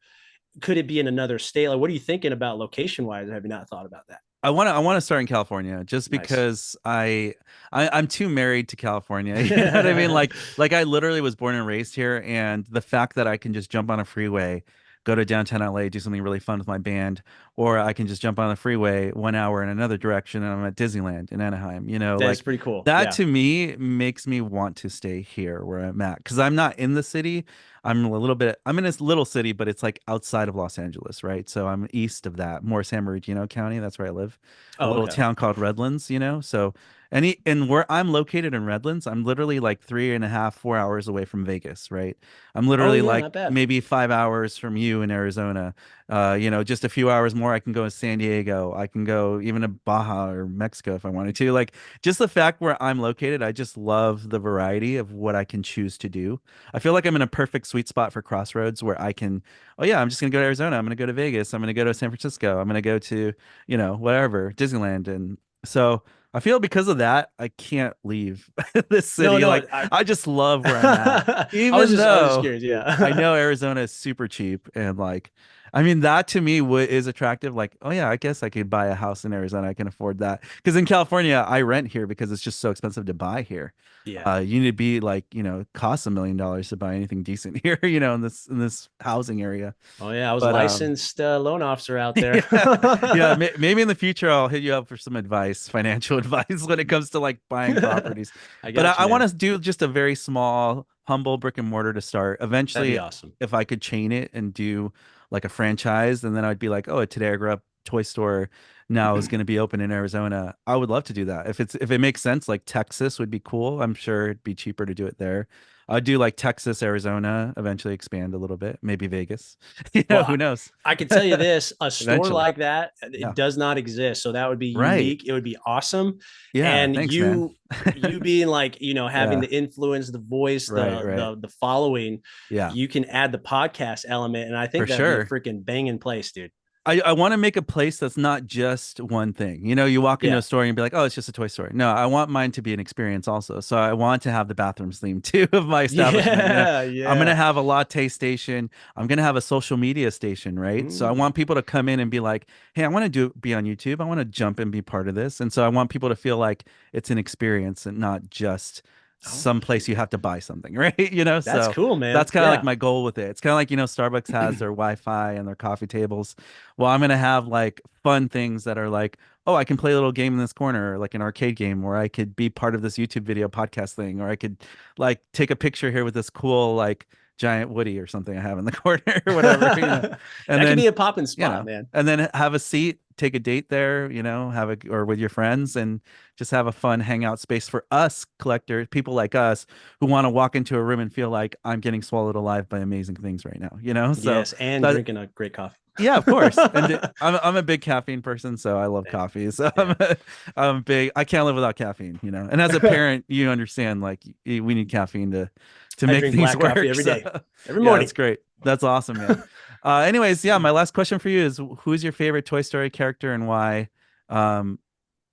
could it be in another state? Like, what are you thinking about location wise? Have you not thought about that? I want to start in California just Nice. because I'm too married to California. You know what I mean? Like I literally was born and raised here, and the fact that I can just jump on a freeway, go to downtown LA, do something really fun with my band, or I can just jump on the freeway 1 hour in another direction and I'm at Disneyland in Anaheim. That's Like pretty cool. that Yeah. to me makes me want to stay here where I'm at because I'm not in the city. I'm in a little city, but it's like outside of Los Angeles, right? So I'm east of that, more San Bernardino County. That's where I live, a Oh, little okay. town called Redlands. So and where I'm located in Redlands, I'm literally like 3.5, 4 hours away from Vegas, right? I'm Oh, literally yeah, like not bad. maybe 5 hours from you in Arizona. Just a few hours more, I can go to San Diego. I can go even to Baja or Mexico if I wanted to. Like just the fact where I'm located, I just love the variety of what I can choose to do. I feel like I'm in a perfect sweet spot for crossroads where I can, oh yeah, I'm just gonna go to Arizona. I'm gonna go to Vegas. I'm gonna go to San Francisco. I'm gonna go to, whatever, Disneyland. And so I feel because of that, I can't leave this No, city. no, Like I just love where I'm at, even I was just though curious. I Yeah. know Arizona is super cheap and like, I mean, that to me is attractive. Like, oh yeah, I guess I could buy a house in Arizona. I can afford that. Because in California, I rent here because it's just so expensive to buy here. Yeah. You need to be like, it costs $1 million to buy anything decent here, in this housing area. Oh yeah, I was But licensed loan officer out there. yeah, yeah, maybe in the future I'll hit you up for some advice, financial advice when it comes to like buying properties. I But got you, I want man. to do just a very small, humble brick and mortar to start. That'd be Eventually, awesome. if I could chain it and do like a franchise, and then I'd be like, oh, Today I Grew Up toy store now is going to be open in Arizona. I would love to do that. If it makes sense, like Texas would be cool. I'm sure it'd be cheaper to do it there. I'd do like Texas, Arizona, eventually expand a little bit, maybe Vegas. Well, Who knows? I can tell you this, a store Eventually. like that, Yeah. it does not exist. So that would be Right. unique. It would be awesome. Yeah, And thanks, man. you being like, having Yeah, the influence, the voice, right, right. the following, Yeah, you can add the podcast element. And I for think that'd be a sure. freaking banging place, dude. I want to make a place that's not just one thing. You walk into a Yeah. store and be like, oh, it's just a toy store. No, I want mine to be an experience also. So I want to have the bathrooms themed too of my establishment. Yeah. I'm gonna Yeah. have a latte station. I'm gonna have a social media station, right? So I Mm. want people to come in and be like, hey, I want to be on YouTube. I want to jump and be part of this. And so I want people to feel like it's an experience and not just Oh, some place you have to buy something, right? that's So cool, man. that's kind of like Yeah. my goal with it. It's kind of like, Starbucks has their Wi-Fi and their coffee tables. Well, I'm gonna have like fun things that are like, oh, I can play a little game in this corner, like an arcade game, or I could be part of this YouTube video podcast thing, or I could like take a picture here with this cool like giant Woody or something I have in the corner or whatever. And That could then be a popping spot, man. and then have a seat, take a date there, or with your friends and just have a fun hangout space for us collectors, people like us who want to walk into a room and feel like I'm getting swallowed alive by amazing things right now. So Yes, and that, drinking a great coffee. yeah, of course. And I'm a big caffeine person, so I love coffee. So Yeah. I'm big. I can't live without caffeine. And as a parent, you understand like we need caffeine to I make drink things black coffee work. every So day, every yeah, morning. that's great. That's awesome, man. Anyways, yeah, my last question for you is who's your favorite Toy Story character and why? Um,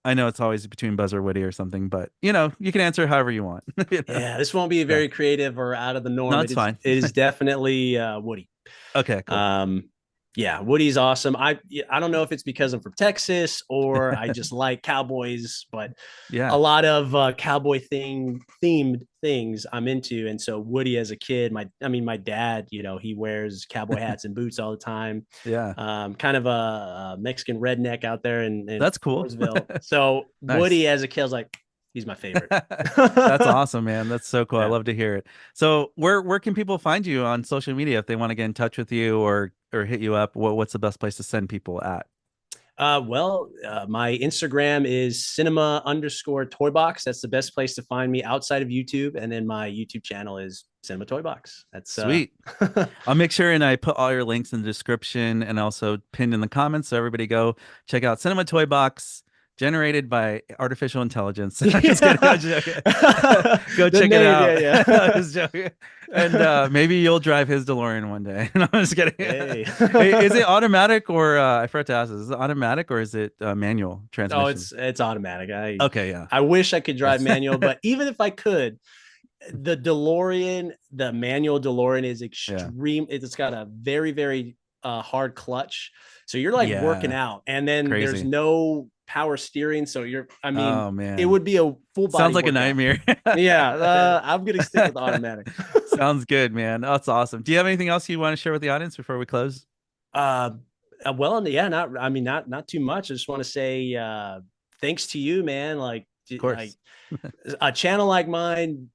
I know it's always between Buzz or Woody or something, but you can answer however you want. Yeah, this won't be Yeah. very creative or out of the No, norm. it's fine. It is definitely Woody. Okay, cool. Yeah, Woody's awesome. I don't know if it's because I'm from Texas or I just like cowboys, but a Yeah. lot of cowboy themed things I'm into. And so Woody as a kid, my dad, he wears cowboy hats and boots all the time. Yeah. Kind of a Mexican redneck out there in That's cool. Mooresville. So Nice. Woody as a kid, I was like, He's my favorite. That's awesome, man. That's so cool. I Yeah. love to hear it. So where can people find you on social media if they want to get in touch with you or hit you up? What's the best place to send people at? My Instagram is cinema_toybox. That's the best place to find me outside of YouTube. And then my YouTube channel is Cinema Toybox. That's sweet. I'll make sure and I put all your links in the description and also pinned in the comments. So everybody go check out Cinema Toybox, generated by artificial intelligence. Just kidding. Go check it out. Yeah. Just joking. And maybe you'll drive his DeLorean one day. No, I'm just kidding. Hey. Hey, is it automatic or I forgot to ask this, is it automatic or is it manual transmission? Oh, it's automatic. Okay, yeah. I wish I could drive manual, but even if I could, the manual DeLorean is extreme. Yeah. It's got a very, very hard clutch. So you're like working out, and then there's no power steering. So oh, man. it would be a full body. Sounds like workout. a nightmare. Yeah. I'm going to stick with automatic. Sounds good, man. That's awesome. Do you have anything else you want to share with the audience before we close? Not too much. I just want to say, thanks to you, man. Like, of course. A channel like mine,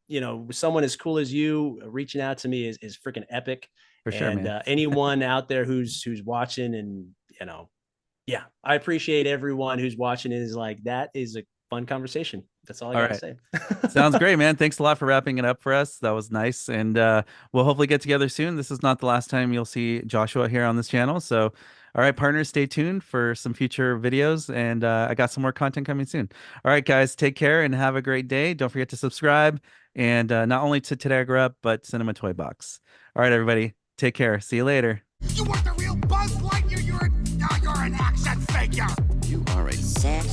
someone as cool as you reaching out to me is freaking epic. For sure, and man. Anyone out there who's watching, and I appreciate everyone who's watching. Is like, that is a fun conversation. That's all I gotta say. Sounds great, man. Thanks a lot for wrapping it up for us. That was nice, and we'll hopefully get together soon. This is not the last time you'll see Joshua here on this channel. So, all right, partners, stay tuned for some future videos, and I got some more content coming soon. All right, guys, take care and have a great day. Don't forget to subscribe, and not only to Today I Grew Up, but Cinema Toy Box. All right, everybody, take care. See you later. You weren't the real Buzz Lightyear. You're an action figure. You are a sad,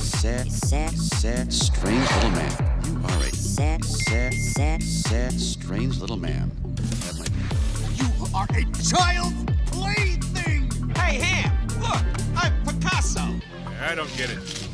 strange little man. You are a sad, strange little man. You are a child's plaything. Hey, Ham, look, I'm Picasso. I don't get it.